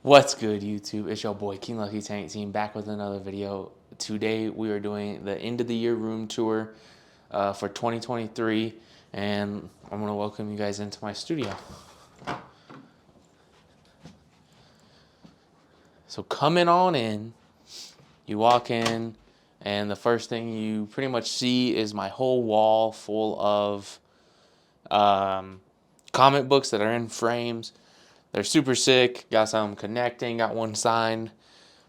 What's good, YouTube? It's your boy King Lucky Tank Team back with another video. Today we are doing the end of the year room tour for 2023, and I'm gonna welcome you guys into my studio. So coming on in, you walk in, and the first thing you pretty much see is my whole wall full of comic books that are in frames. They're super sick. Got some connecting. Got one signed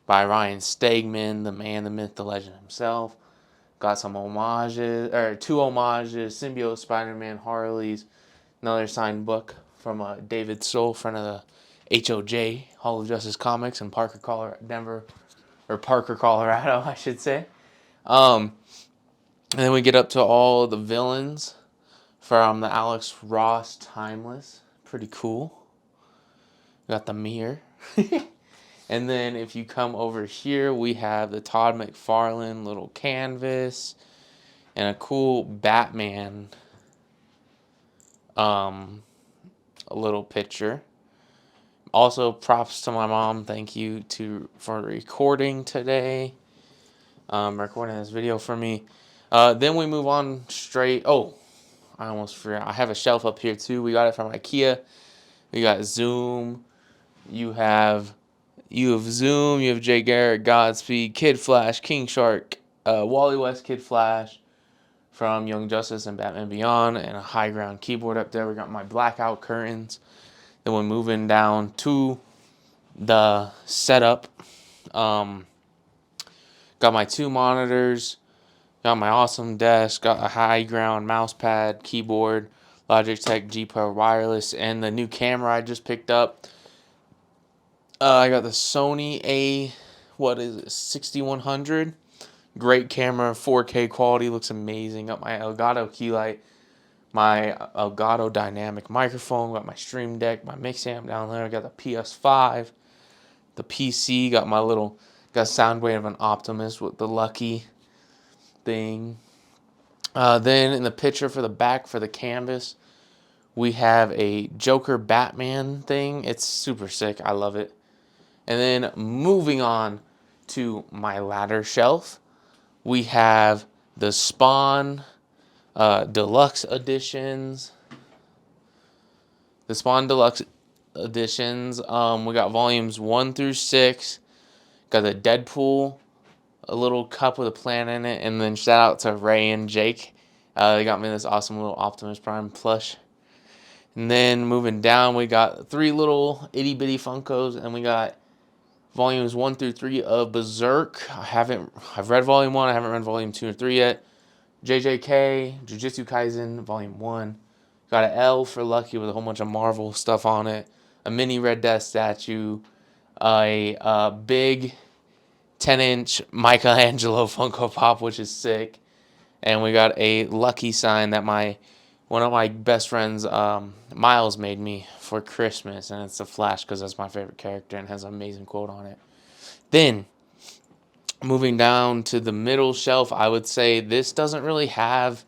by Ryan Stegman, the man, the myth, the legend himself. Got some homages, or two homages, Symbiote, Spider-Man, Harley's, another signed book from David Soul, friend of the HOJ, Hall of Justice Comics in Parker, Colorado, Parker, Colorado, I should say. And then we get up to all the villains from the Alex Ross Timeless. Pretty cool. Got the mirror. And then if you come over here, we have the Todd McFarlane little canvas and a cool Batman a little picture. Also, props to my mom. Thank you for recording today. Recording this video for me. Then we move on straight. Oh, I almost forgot. I have a shelf up here too. We got it from IKEA. We got Zoom. You have Zoom, you have Jay Garrick, Godspeed, Kid Flash, King Shark, Wally West, Kid Flash from Young Justice and Batman Beyond, and a High Ground keyboard up there. We got my blackout curtains. Then we're moving down to the setup. Got my two monitors, got my awesome desk, got a High Ground mouse pad, keyboard, Logitech G Pro wireless, and the new camera I just picked up. I got the Sony A6100. Great camera, 4K quality, looks amazing. Got my Elgato key light, my Elgato dynamic microphone, got my Stream Deck, my mix amp down there. I got the PS5, the PC, got Soundwave of an Optimus with the Lucky thing. Then in the picture for the back for the canvas, we have a Joker Batman thing. It's super sick. I love it. And then moving on to my ladder shelf, we have the Spawn Deluxe Editions. The Spawn Deluxe Editions. We got volumes 1 through 6. Got the Deadpool, a little cup with a plant in it. And then shout out to Ray and Jake. They got me this awesome little Optimus Prime plush. And then moving down, we got 3 little itty bitty Funkos. And we got volumes 1 through 3 of Berserk. I've read volume 1. I haven't read volume 2 or 3 yet. JJK, Jujutsu Kaisen, volume 1. Got an L for Lucky with a whole bunch of Marvel stuff on it. A mini Red Death statue. A big 10-inch Michelangelo Funko Pop, which is sick. And we got a Lucky sign that one of my best friends, Miles, made me for Christmas, and it's the Flash because that's my favorite character and has an amazing quote on it. Then, moving down to the middle shelf, I would say this doesn't really have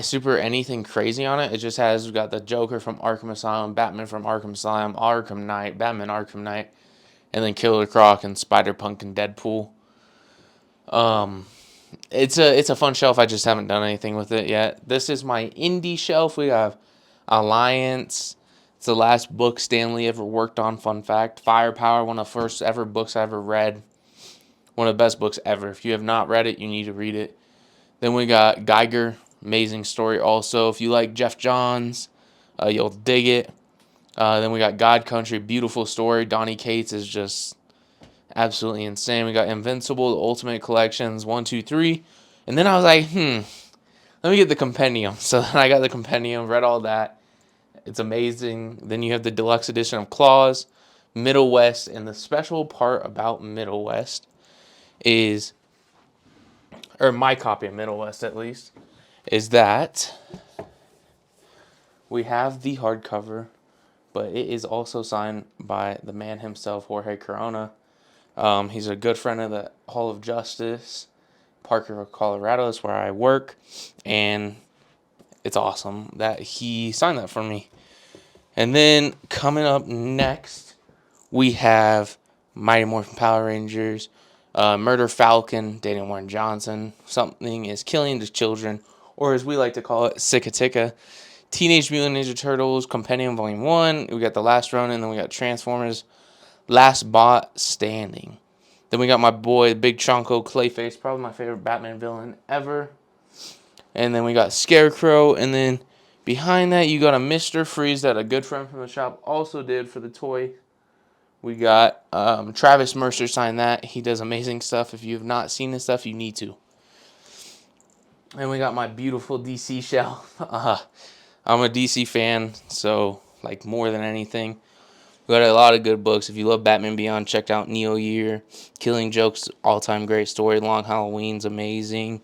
super anything crazy on it. It just has, we got the Joker from Arkham Asylum, Batman from Arkham Asylum, Arkham Knight, Batman Arkham Knight, and then Killer Croc and Spider-Punk and Deadpool. It's a fun shelf. I just haven't done anything with it yet. This is my indie shelf. We have Alliance. It's the last book Stan Lee ever worked on. Fun fact. Firepower, one of the first ever books I ever read. One of the best books ever. If you have not read it, you need to read it. Then we got Geiger. Amazing story also. If you like Jeff Johns, you'll dig it. Then we got God Country. Beautiful story. Donny Cates is just absolutely insane. We got Invincible, the Ultimate Collections, 1, 2, 3. And then I was like, let me get the compendium. So then I got the compendium, read all that. It's amazing. Then you have the deluxe edition of Claws, Middle West. And the special part about Middle West is, or my copy of Middle West at least, is that we have the hardcover, but it is also signed by the man himself, Jorge Corona. He's a good friend of the Hall of Justice, Parker, Colorado. Is where I work, and it's awesome that he signed that for me. And then coming up next, We have Mighty Morphin Power Rangers, Murder Falcon, Daniel Warren Johnson. Something is killing the children, or as we like to call it, Sikatika. Teenage Mutant Ninja Turtles Compendium Volume 1. We got The Last Ronin, and then we got Transformers Last Bot Standing. Then we got my boy Big Chonko Clayface, probably my favorite Batman villain ever. And then we got Scarecrow, and then behind that you got a Mr. Freeze that a good friend from the shop also did for the toy. We got Travis Mercer signed that. He does amazing stuff. If you have not seen this stuff, you need to. And we got my beautiful DC shell. I'm a DC fan, so like more than anything. We got a lot of good books. If you love Batman Beyond, check out Neo Year. Killing Joke's all-time great story. Long Halloween's amazing.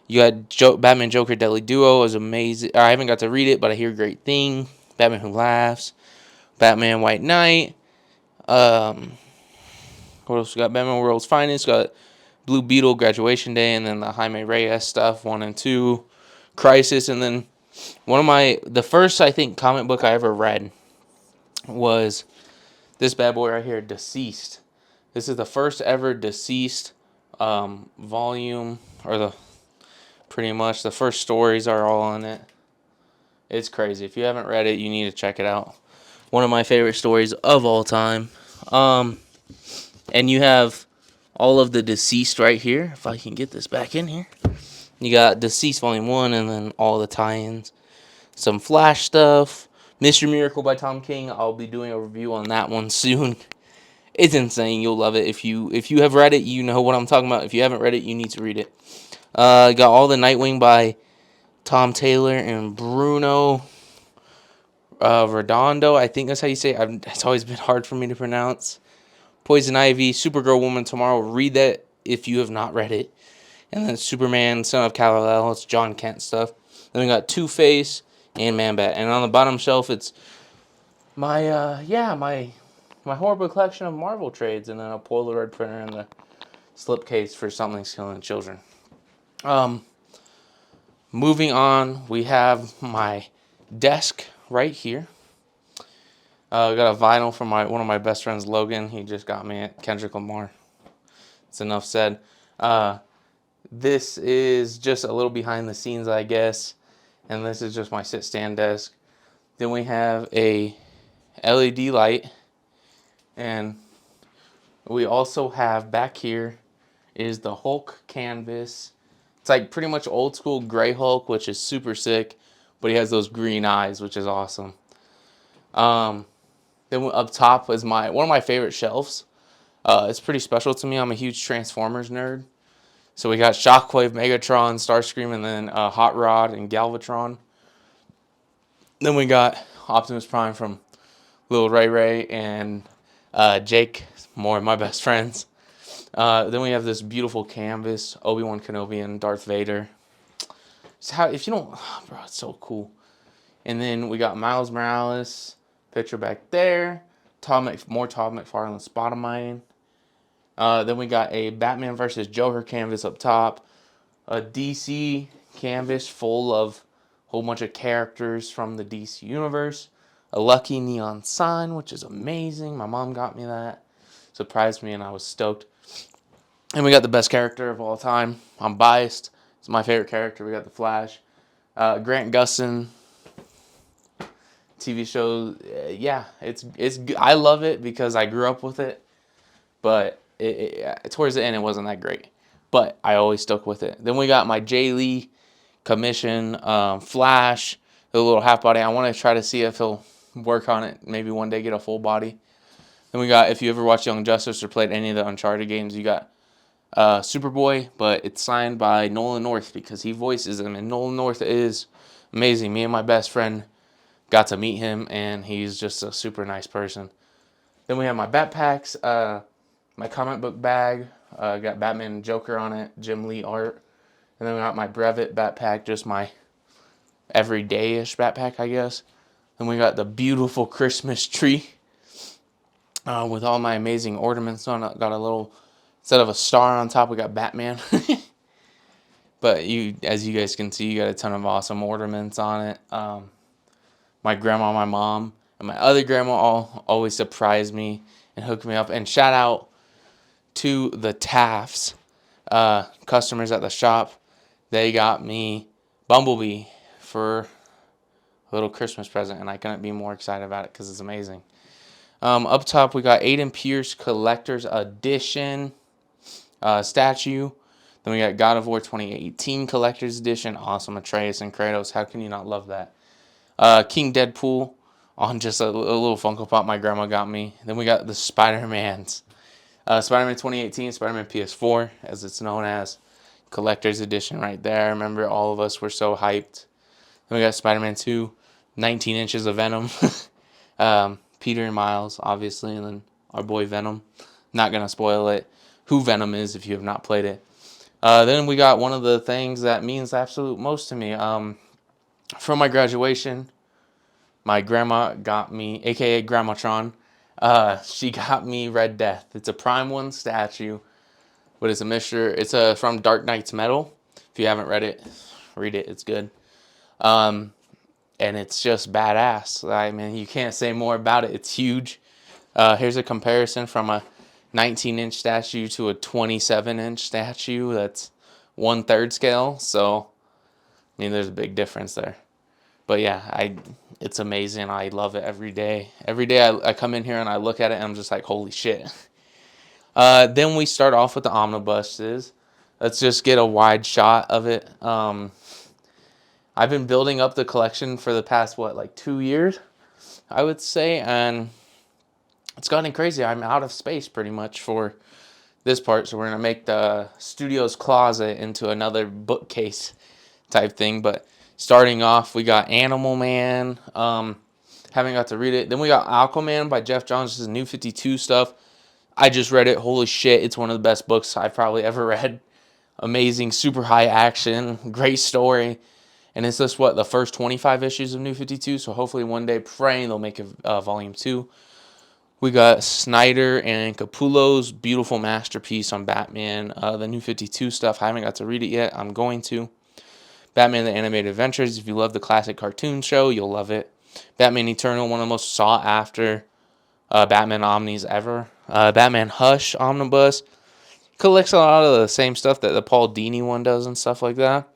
You got Batman Joker Deadly Duo is amazing. I haven't got to read it, but I hear great thing. Batman Who Laughs. Batman White Knight. What else we got? Batman World's Finest. Got Blue Beetle Graduation Day, and then the Jaime Reyes stuff 1 and 2. Crisis, and then the first I think comic book I ever read was this bad boy right here, Deceased. This is the first ever Deceased volume, or pretty much the first stories are all on it. It's crazy. If you haven't read it, you need to check it out. One of my favorite stories of all time. And you have all of the Deceased right here. If I can get this back in here. You got Deceased Volume 1, and then all the tie-ins. Some Flash stuff. Mr. Miracle by Tom King. I'll be doing a review on that one soon. It's insane. You'll love it. If you have read it, you know what I'm talking about. If you haven't read it, you need to read it. Got all the Nightwing by Tom Taylor and Bruno Redondo. I think that's how you say it. It's always been hard for me to pronounce. Poison Ivy, Supergirl Woman Tomorrow. Read that if you have not read it. And then Superman, Son of Kal-El. It's John Kent stuff. Then we got Two-Face and Man-Bat. And on the bottom shelf, it's my horrible collection of Marvel trades, and then a Polaroid printer and the slipcase for Something's Killing Children. Moving on, we have my desk right here. Got a vinyl from one of my best friends, Logan. He just got me at Kendrick Lamar. It's enough said. This is just a little behind the scenes, I guess. And this is just my sit-stand desk. Then we have a LED light. And we also have back here is the Hulk canvas. It's like pretty much old school gray Hulk, which is super sick. But he has those green eyes, which is awesome. Then up top is one of my favorite shelves. It's pretty special to me. I'm a huge Transformers nerd. So we got Shockwave, Megatron, Starscream, and then Hot Rod and Galvatron. Then we got Optimus Prime from Lil Ray Ray and Jake, more of my best friends. Then we have this beautiful canvas, Obi-Wan Kenobi and Darth Vader. If you don't, bro, it's so cool. And then we got Miles Morales, picture back there. More Todd McFarlane spot of mine. Then we got a Batman vs. Joker canvas up top. A DC canvas full of a whole bunch of characters from the DC universe. A Lucky Neon sign, which is amazing. My mom got me that. Surprised me and I was stoked. And we got the best character of all time. I'm biased. It's my favorite character. We got the Flash. Grant Gustin. TV show. Yeah, it's I love it because I grew up with it. But towards the end, it wasn't that great. But I always stuck with it. Then we got my Jay Lee commission, Flash, the little half body. I want to try to see if he'll work on it. Maybe one day get a full body. Then we got, if you ever watched Young Justice or played any of the Uncharted games, you got Superboy, but it's signed by Nolan North because he voices him. And Nolan North is amazing. Me and my best friend got to meet him, and he's just a super nice person. Then we have my backpacks, my comic book bag, got Batman and Joker on it, Jim Lee art. And then we got my Brevet backpack, just my everyday-ish backpack, I guess. Then we got the beautiful Christmas tree with all my amazing ornaments on it. Got a little, instead of a star on top, we got Batman. But as you guys can see, you got a ton of awesome ornaments on it. My grandma, my mom, and my other grandma all always surprise me and hooked me up. And shout out to the Tafts customers at the shop. They got me Bumblebee for a little Christmas present, and I couldn't be more excited about it because it's amazing. Up top, we got Aiden Pierce Collector's Edition statue. Then we got God of War 2018 Collector's Edition. Awesome. Atreus and Kratos. How can you not love that? King Deadpool on just a little Funko Pop my grandma got me. Then we got the Spider-Mans. Spider-Man 2018, Spider-Man PS4, as it's known as. Collector's Edition right there. Remember, all of us were so hyped. Then we got Spider-Man 2, 19 inches of Venom. Peter and Miles, obviously, and then our boy Venom. Not going to spoil it. Who Venom is if you have not played it. Then we got one of the things that means the absolute most to me. From my graduation, my grandma got me, aka Grandma Tron, she got me Red Death. It's a Prime 1 statue, but it's a mixture. It's from Dark Knight's Metal. If you haven't read it, read it. It's good. And it's just badass. I mean, you can't say more about it. It's huge. Here's a comparison from a 19-inch statue to a 27-inch statue. That's 1/3 scale. So, I mean, there's a big difference there. But yeah, it's amazing. I love it every day. Every day I come in here and I look at it and I'm just like, holy shit. Then we start off with the omnibuses. Let's just get a wide shot of it. I've been building up the collection for the past, 2 years, I would say. And it's gotten crazy. I'm out of space pretty much for this part. So we're going to make the studio's closet into another bookcase type thing. But starting off, we got Animal Man. Haven't got to read it. Then we got Aquaman by Jeff Johns. This is New 52 stuff. I just read it. Holy shit. It's one of the best books I've probably ever read. Amazing, super high action, great story. And it's just, the first 25 issues of New 52. So hopefully one day, praying they'll make a volume 2. We got Snyder and Capullo's beautiful masterpiece on Batman. The New 52 stuff. I haven't got to read it yet. I'm going to. Batman the Animated Adventures. If you love the classic cartoon show, you'll love it. Batman Eternal, one of the most sought after Batman Omnis ever. Batman Hush Omnibus. Collects a lot of the same stuff that the Paul Dini one does and stuff like that.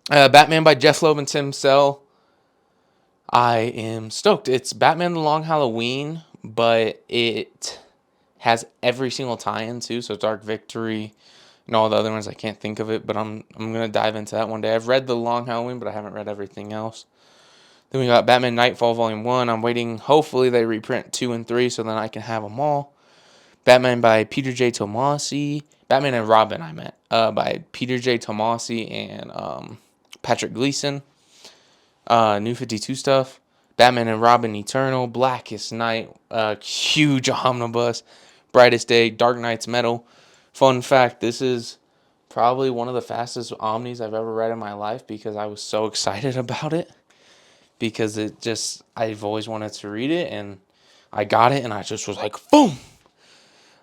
Batman by Jeff Loeb and Tim Sell. I am stoked. It's Batman The Long Halloween, but it has every single tie-in too. So Dark Victory and all the other ones. I can't think of it, but I'm gonna dive into that one day. I've read The Long Halloween, but I haven't read everything else. Then we got Batman Nightfall Volume 1. I'm waiting. Hopefully they reprint 2 and 3 so then I can have them all. Batman by Peter J. Tomasi. Batman and Robin, I meant. By Peter J. Tomasi and Patrick Gleason. New 52 stuff. Batman and Robin Eternal. Blackest Night. Huge omnibus. Brightest Day. Dark Knight's Metal. Fun fact, this is probably one of the fastest omnis I've ever read in my life because I was so excited about it. Because I've always wanted to read it, and I got it, and I just was like, boom!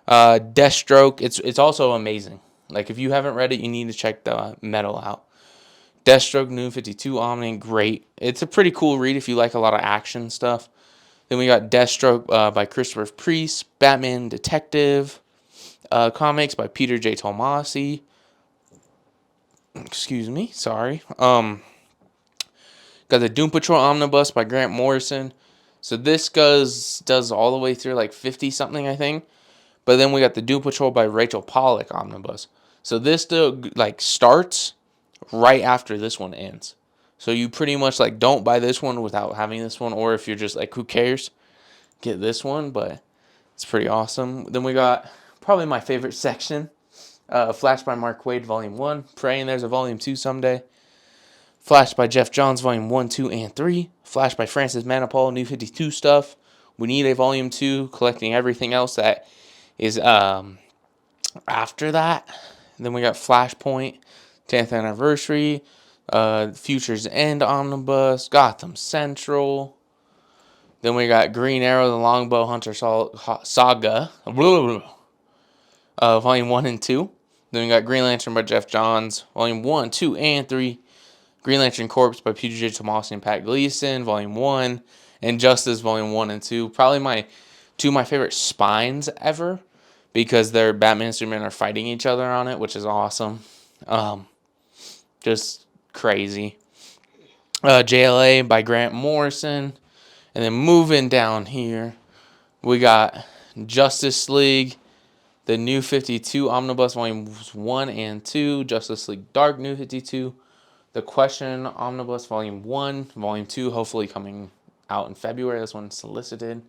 Deathstroke, it's also amazing. Like, if you haven't read it, you need to check the Metal out. Deathstroke, New 52 Omni, great. It's a pretty cool read if you like a lot of action stuff. Then we got Deathstroke by Christopher Priest. Batman Detective comics by Peter J. Tomasi. Excuse me, sorry. Got the Doom Patrol Omnibus by Grant Morrison. So this does all the way through 50-something, I think. But then we got the Doom Patrol by Rachel Pollack Omnibus. So this starts right after this one ends. So you pretty much don't buy this one without having this one. Or if you're just who cares, get this one. But it's pretty awesome. Then we got probably my favorite section. Flash by Mark Waid Volume 1. Praying there's a Volume 2 someday. Flash by Jeff Johns, Volume 1, 2, and 3. Flash by Francis Manapul, New 52 stuff. We need a Volume 2, collecting everything else that is after that. And then we got Flashpoint, 10th Anniversary, Future's End Omnibus, Gotham Central. Then we got Green Arrow, the Longbow Hunter Saga, Volume 1 and 2. Then we got Green Lantern by Jeff Johns, Volume 1, 2, and 3. Green Lantern Corps by Peter J. Tomasi and Pat Gleason, Volume 1. And Justice, Volume 1 and 2. Probably my two of my favorite spines ever, because their Batman and Superman are fighting each other on it, which is awesome. Just crazy. JLA by Grant Morrison. And then moving down here, we got Justice League, the New 52 Omnibus Volumes 1 and 2, Justice League Dark New 52, The Question Omnibus Volume 1, Volume 2 hopefully coming out in February. This one's solicited.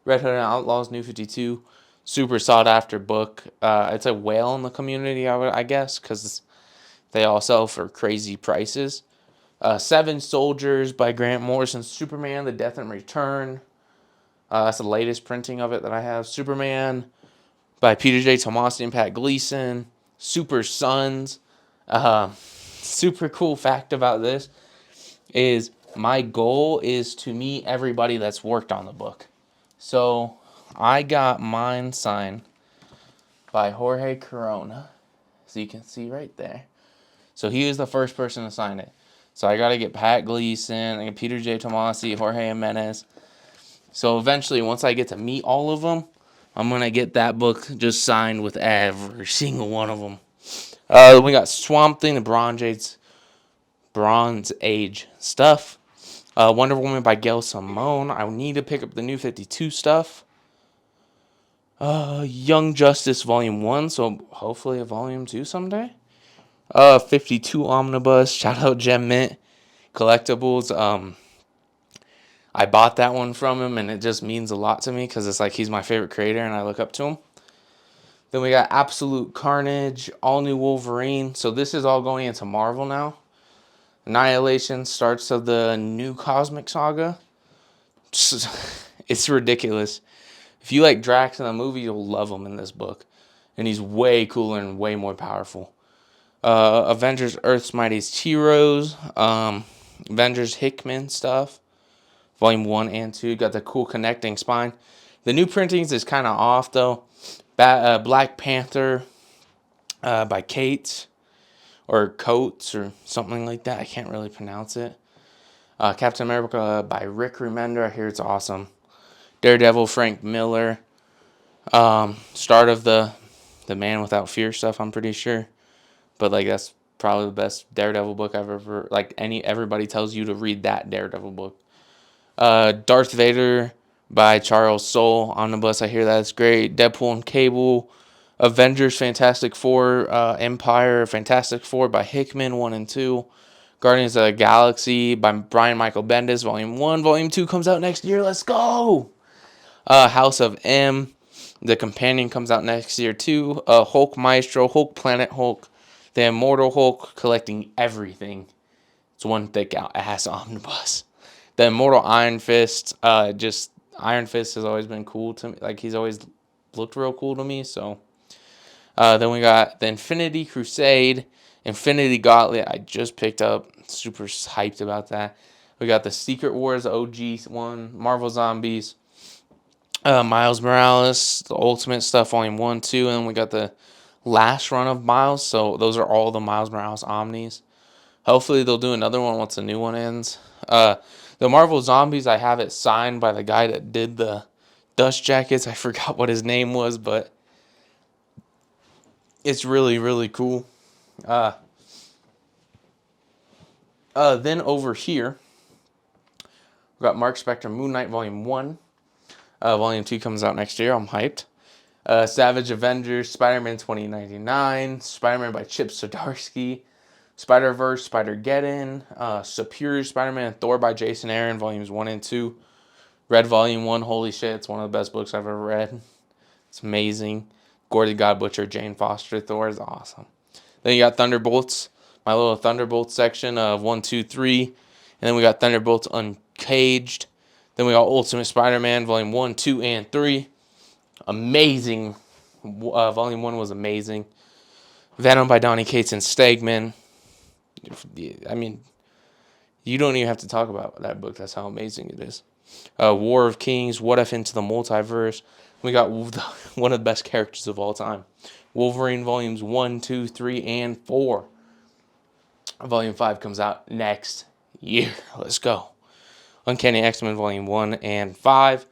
Red Hood and Outlaws New 52, super sought after book. It's a whale in the community, I guess, because they all sell for crazy prices. Seven Soldiers by Grant Morrison. Superman, The Death and Return. That's the latest printing of it that I have. Superman by Peter J. Tomasi and Pat Gleason. Super Sons. Super cool fact about this is my goal is to meet everybody that's worked on the book. So I got mine signed by Jorge Corona. So you can see right there. So he was the first person to sign it. So I got to get Pat Gleason, I get Peter J. Tomasi, Jorge Jimenez. So eventually, once I get to meet all of them, I'm going to get that book just signed with every single one of them. We got Swamp Thing, the Bronze Age stuff. Wonder Woman by Gail Simone. I need to pick up the New 52 stuff. Young Justice Volume 1, so hopefully a Volume 2 someday. 52 Omnibus, shout out Gem Mint Collectibles. I bought that one from him, and it just means a lot to me because it's like he's my favorite creator, and I look up to him. Then we got Absolute Carnage, All New Wolverine. So this is all going into Marvel now. Annihilation starts of the new Cosmic Saga. It's ridiculous. If you like Drax in the movie, you'll love him in this book. And he's way cooler and way more powerful. Avengers Earth's Mightiest Heroes. Avengers Hickman stuff. Volume 1 and 2. Got the cool connecting spine. The new printings is kind of off, though. Black Panther by Cates. Or Coates or something like that. I can't really pronounce it. Captain America by Rick Remender. I hear it's awesome. Daredevil, Frank Miller. Start of the Man Without Fear stuff, I'm pretty sure. But like that's probably the best Daredevil book I've ever everybody tells you to read that Daredevil book. Darth Vader by Charles Soule Omnibus. I hear that's great. Deadpool and Cable. Avengers Fantastic Four Empire Fantastic Four by Hickman 1 and 2. Guardians of the Galaxy by Brian Michael Bendis Volume 1. Volume 2 comes out next year. Let's go! House of M. The Companion comes out next year too. Hulk Maestro, Hulk Planet Hulk, The Immortal Hulk, collecting everything. It's one thick ass omnibus. The Immortal Iron Fist. Iron Fist has always been cool to me. Like he's always looked real cool to me. So then we got the Infinity Crusade, Infinity Gauntlet. I just picked up. Super hyped about that. We got the Secret Wars OG one, Marvel Zombies. Miles Morales, the Ultimate stuff, Volume 1, 2, and then we got the last run of Miles, so those are all the Miles Morales Omnis. Hopefully they'll do another one once the new one ends. The Marvel Zombies, I have it signed by the guy that did the dust jackets. I forgot what his name was, but it's really, really cool. Then over here, we got Mark Spector Moon Knight Volume 1. Volume 2 comes out next year. I'm hyped. Savage Avengers, Spider-Man 2099, Spider-Man by Chip Zdarsky, Spider-Verse, Spider-Geddon, Superior Spider-Man, Thor by Jason Aaron, Volumes 1 and 2. Read Volume 1, holy shit, it's one of the best books I've ever read. It's amazing. Gordy God Butcher, Jane Foster, Thor is awesome. Then you got Thunderbolts, my little Thunderbolts section of 1, 2, 3. And then we got Thunderbolts Uncaged. Then we got Ultimate Spider-Man, Volume 1, 2, and 3. Amazing. Volume 1 was amazing. Venom by Donny Cates and Stegman. I mean, you don't even have to talk about that book. That's how amazing it is. War of Kings, What If Into the Multiverse. We got one of the best characters of all time. Wolverine Volumes 1, 2, 3, and 4. Volume 5 comes out next year. Let's go. Uncanny X-Men Volume 1 and 5.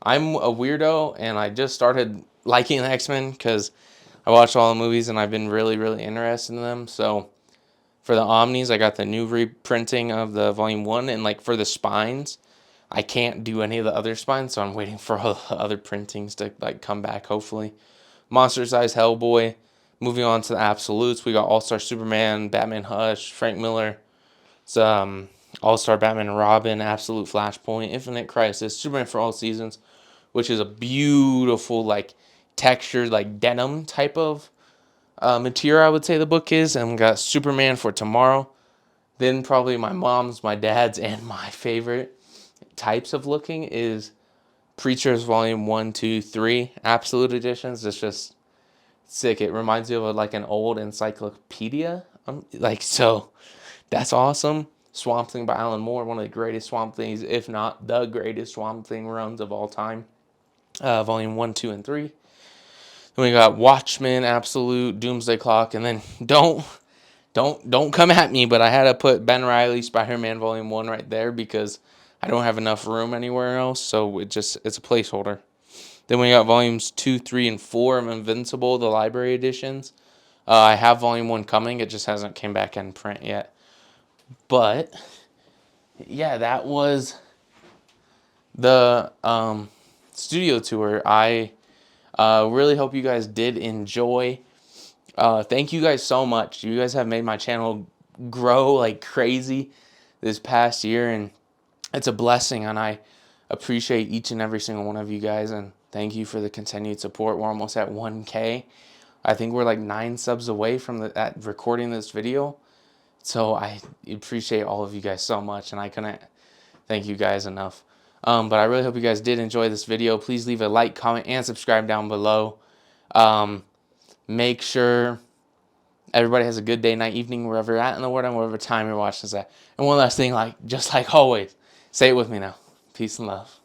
I'm a weirdo, and I just started liking the X-Men because I watched all the movies, and I've been really, really interested in them. So for the Omnis, I got the new reprinting of the Volume 1, and like for the spines, I can't do any of the other spines, so I'm waiting for all the other printings to like come back, hopefully. Monster Size Hellboy. Moving on to the absolutes, we got All-Star Superman, Batman Hush, Frank Miller, All-Star Batman and Robin, Absolute Flashpoint, Infinite Crisis, Superman for All Seasons, which is a beautiful, like, textured, like, denim type of material, I would say the book is. And we got Superman for Tomorrow. Then probably my mom's, my dad's, and my favorite types of looking is Preachers Volume 1, 2, 3, Absolute Editions. It's just sick. It reminds you of like an old encyclopedia. So that's awesome. Swamp Thing by Alan Moore, one of the greatest Swamp Things, if not the greatest Swamp Thing runs of all time. Volume 1, 2, and 3. Then we got Watchmen, Absolute, Doomsday Clock, and then don't come at me, but I had to put Ben Reilly Spider-Man Volume 1 right there because I don't have enough room anywhere else, so it's a placeholder. Then we got volumes 2, 3, and 4 of Invincible, the library editions. I have volume 1 coming. It just hasn't came back in print yet. But yeah, that was the studio tour. I really hope you guys did enjoy. Thank you guys so much. You guys have made my channel grow like crazy this past year, and it's a blessing, and I appreciate each and every single one of you guys, and thank you for the continued support. We're almost at 1K. I think we're like 9 subs away from at recording this video. So I appreciate all of you guys so much, and I couldn't thank you guys enough. But I really hope you guys did enjoy this video. Please leave a like, comment, and subscribe down below. Make sure everybody has a good day, night, evening, wherever you're at in the world and whatever time you're watching this at. And one last thing, just like always, say it with me now. Peace and love.